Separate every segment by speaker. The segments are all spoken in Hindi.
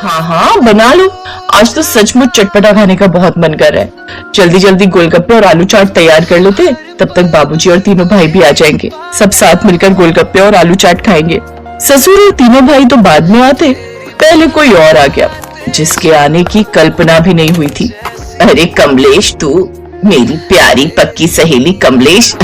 Speaker 1: हाँ हाँ बना लो। आज तो सचमुच चटपटा खाने का बहुत मन कर रहा है। जल्दी जल्दी गोलगप्पे और आलू चाट तैयार कर लेते हैं, तब तक बाबूजी और तीनों भाई भी आ जाएंगे। सब साथ मिलकर गोलगप्पे और आलू चाट खाएंगे। ससुर और तीनों भाई तो बाद में आते, पहले कोई और आ गया जिसके आने की कल्पना भी नहीं हुई थी। अरे कमलेश, तू मेरी प्यारी पक्की सहेली कमलेश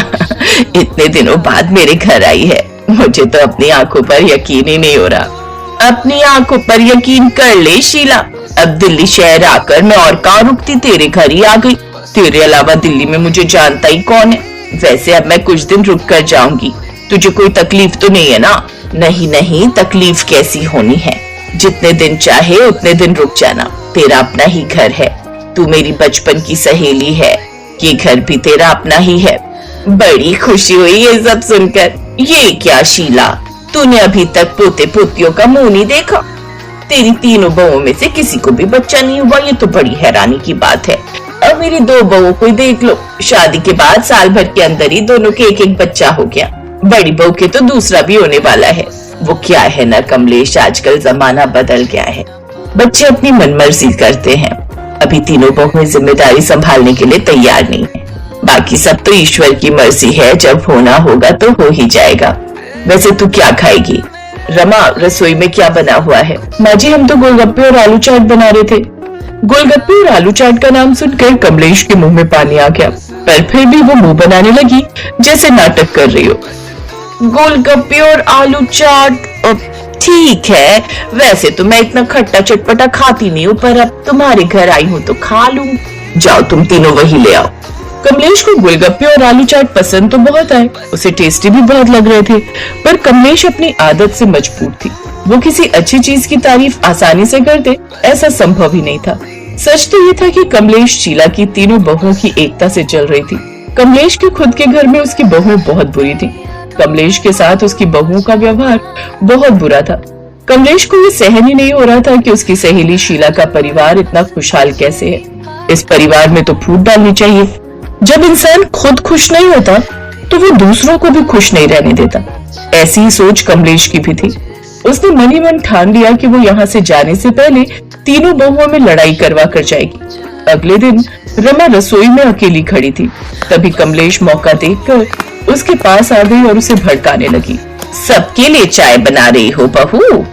Speaker 1: इतने दिनों बाद मेरे घर आई है। मुझे तो अपनी आंखों पर यकीन ही नहीं हो रहा। अपनी आंखों पर यकीन कर ले शीला, अब दिल्ली शहर आकर मैं और कहाँ रुकती, तेरे घर ही आ गई। तेरे अलावा दिल्ली में मुझे जानता ही कौन है। वैसे अब मैं कुछ दिन रुक कर जाऊंगी, तुझे कोई तकलीफ तो नहीं है ना? नहीं नहीं, तकलीफ कैसी होनी है, जितने दिन चाहे उतने दिन रुक जाना, तेरा अपना ही घर है। तू मेरी बचपन की सहेली है, ये घर भी तेरा अपना ही है। बड़ी खुशी हुई ये सब सुनकर। ये क्या शीला, तूने अभी तक पोते पोतियों का मुंह नहीं देखा? तेरी तीनों बहुओं में से किसी को भी बच्चा नहीं हुआ, ये तो बड़ी हैरानी की बात है। अब मेरी दो बहुओं को देख लो, शादी के बाद साल भर के अंदर ही दोनों के एक एक बच्चा हो गया। बड़ी बहू के तो दूसरा भी होने वाला है। वो क्या है ना कमलेश, आजकल जमाना बदल गया है, बच्चे अपनी मनमर्जी करते हैं। अभी तीनों बहुएं जिम्मेदारी संभालने के लिए तैयार नहीं है। बाकी सब तो ईश्वर की मर्जी है, जब होना होगा तो हो ही जाएगा। वैसे तू क्या खाएगी? रमा, रसोई में क्या बना हुआ है? माँ जी, हम तो गोलगप्पे और आलू चाट बना रहे थे। गोलगप्पे और आलू चाट का नाम सुनकर कमलेश के मुंह में पानी आ गया, पर फिर भी वो मुंह बनाने लगी जैसे नाटक कर रही हो। गोलगप्पे और आलू चाट ठीक है, वैसे तो मैं इतना खट्टा चटपटा खाती नहीं हूँ, पर अब तुम्हारे घर आई हूँ तो खा लूं। जाओ तुम तीनों वही ले आओ। कमलेश को गोलगप्पे और आलू चाट पसंद तो बहुत आए, उसे टेस्टी भी बहुत लग रहे थे, पर कमलेश अपनी आदत से मजबूर थी। वो किसी अच्छी चीज की तारीफ आसानी से कर दे, ऐसा संभव ही नहीं था। सच तो ये था कि कमलेश शीला की तीनों बहुओं की एकता से चल रही थी। कमलेश के खुद के घर में उसकी बहुएं बहुत बुरी थी। कमलेश के साथ उसकी बहुओं का व्यवहार बहुत बुरा था। कमलेश को ये सहन ही नहीं हो रहा था कि उसकी सहेली शीला का परिवार इतना खुशहाल कैसे है। इस परिवार में तो फूट डालनी चाहिए। जब इंसान खुद खुश नहीं होता तो वो दूसरों को भी खुश नहीं रहने देता। ऐसी ही सोच कमलेश की भी थी। उसने मन ही मन ठान लिया कि वो यहाँ से जाने से पहले तीनों बहुओं में लड़ाई करवा कर जाएगी। अगले दिन रमा रसोई में अकेली खड़ी थी, तभी कमलेश मौका देखकर उसके पास आ गई और उसे भड़काने लगी। सबके लिए चाय बना रही हो बहू?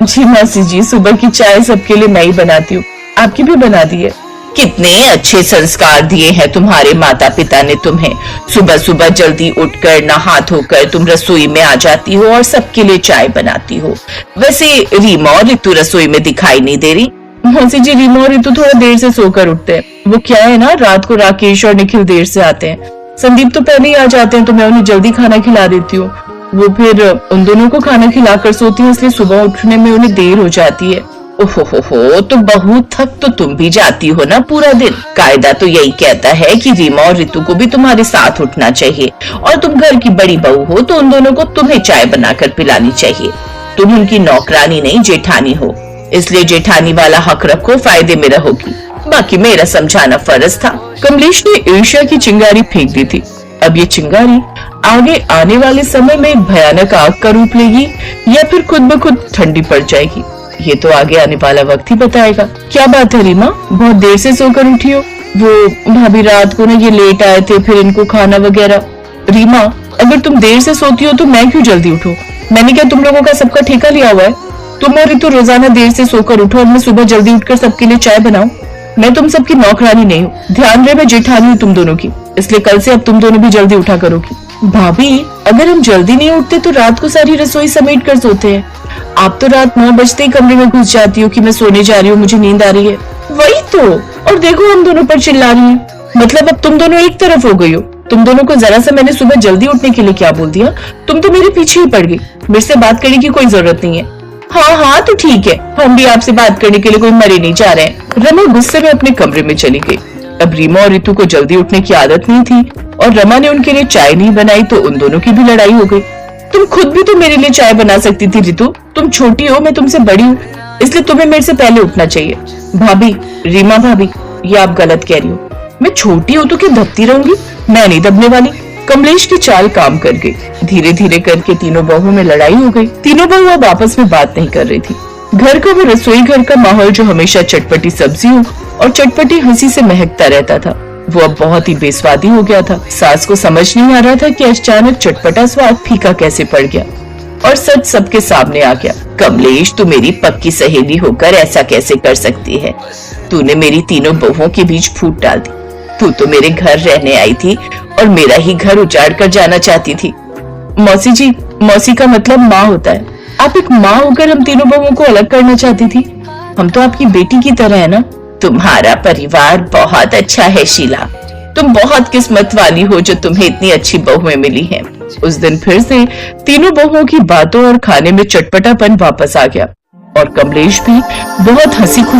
Speaker 1: जी मासी जी, सुबह की चाय सबके लिए मैं ही बनाती हूँ, आपकी भी बना दी है। कितने अच्छे संस्कार दिए हैं तुम्हारे माता पिता ने तुम्हें। सुबह सुबह जल्दी उठकर नहा धोकर तुम रसोई में आ जाती हो और सबके लिए चाय बनाती हो। वैसे रीमा और ऋतु रसोई में दिखाई नहीं दे रही। मौसी जी, रीमा और ऋतु थोड़ा देर से सोकर उठते हैं। वो क्या है ना, रात को राकेश और निखिल देर से आते हैं। संदीप तो पहले ही आ जाते हैं तो मैं उन्हें जल्दी खाना खिला देती हूँ। वो फिर उन दोनों को खाना खिलाकर सोती है, इसलिए सुबह उठने में उन्हें देर हो जाती है। ओहो, तो बहुत थक तो तुम भी जाती हो ना पूरा दिन। कायदा तो यही कहता है कि रीमा और ऋतु को भी तुम्हारे साथ उठना चाहिए, और तुम घर की बड़ी बहू हो तो उन दोनों को तुम्हें चाय बनाकर पिलानी चाहिए। तुम उनकी नौकरानी नहीं जेठानी हो, इसलिए जेठानी वाला हक रखो, फायदे में रहोगी। बाकी मेरा समझाना फर्ज था। कमलेश ने ईर्ष्या की चिंगारी फेंक दी थी। अब ये चिंगारी आगे आने वाले समय में एक भयानक आग का रूप लेगी या फिर खुद ब खुद ठंडी पड़ जाएगी, ये तो आगे आने वाला वक्त ही बताएगा। क्या बात है रीमा, बहुत देर से सोकर उठी हो? वो भाभी रात को ना ये लेट आए थे, फिर इनको खाना वगैरह। रीमा, अगर तुम देर से सोती हो तो मैं क्यों जल्दी उठूं? मैंने क्या तुम लोगों का सबका ठेका लिया हुआ है? तुम और ऋतु रोजाना देर से सोकर उठो और मैं सुबह जल्दी उठकर सबके लिए चाय बनाऊं? मैं तुम सबकी नौकरानी नहीं हूँ, ध्यान रहे मैं जेठानी हूँ तुम दोनों की, इसलिए कल से अब तुम दोनों भी जल्दी उठा करोगी। भाभी, अगर हम जल्दी नहीं उठते तो रात को सारी रसोई समेट कर सोते हैं। आप तो रात 9 बजते ही कमरे में घुस जाती हो कि मैं सोने जा रही हूँ, मुझे नींद आ रही है। वही तो, और देखो हम दोनों पर चिल्ला रही हैं। मतलब अब तुम दोनों एक तरफ हो गई हो। तुम दोनों को जरा सा मैंने सुबह जल्दी उठने के लिए क्या बोल दिया, तुम तो मेरे पीछे ही पड़ गई। मेरे से बात करने की कोई जरूरत नहीं है। हाँ तो ठीक है, हम भी आपसे बात करने के लिए कोई मरे नहीं जा रहे हैं। रमा गुस्से में अपने कमरे में चली गई। अब रीमा और ऋतु को जल्दी उठने की आदत नहीं थी और रमा ने उनके लिए चाय नहीं बनाई तो उन दोनों की भी लड़ाई हो गई। तुम खुद भी तो मेरे लिए चाय बना सकती थी ऋतु, तुम छोटी हो, मैं तुमसे बड़ी हूँ, इसलिए तुम्हें मेरे से पहले उठना चाहिए। भाभी, रीमा भाभी, ये आप गलत कह रही हो। मैं छोटी हूँ तो क्या दबती रहूंगी? मैं नहीं दबने वाली। कमलेश की चाल काम कर गई। धीरे धीरे करके तीनों बहुओं में लड़ाई हो गई। तीनों बहू अब आपस में बात नहीं कर रही थी। घर का वो रसोई घर का माहौल जो हमेशा चटपटी सब्जियों और चटपटी हंसी से महकता रहता था, वो अब बहुत ही बेस्वादी हो गया था। सास को समझ नहीं आ रहा था कि अचानक चटपटा स्वाद फीका कैसे पड़ गया और सच सबके सामने आ गया। कमलेश, तू मेरी पक्की सहेली होकर ऐसा कैसे कर सकती है? तूने मेरी तीनों बहुओं के बीच फूट डाल दी। तू तो मेरे घर रहने आई थी और मेरा ही घर उजाड़ कर जाना चाहती थी। मौसी जी, मौसी का मतलब माँ होता है। आप एक माँ होकर हम तीनों बहुओं को अलग करना चाहती थी। हम तो आपकी बेटी की तरह है ना। तुम्हारा परिवार बहुत अच्छा है शीला। तुम बहुत किस्मत वाली हो जो तुम्हें इतनी अच्छी बहुएं मिली हैं। उस दिन फिर से तीनों बहुओं की बातों और खाने में चटपटापन वापस आ गया और कमलेश भी बहुत हंसी खुशी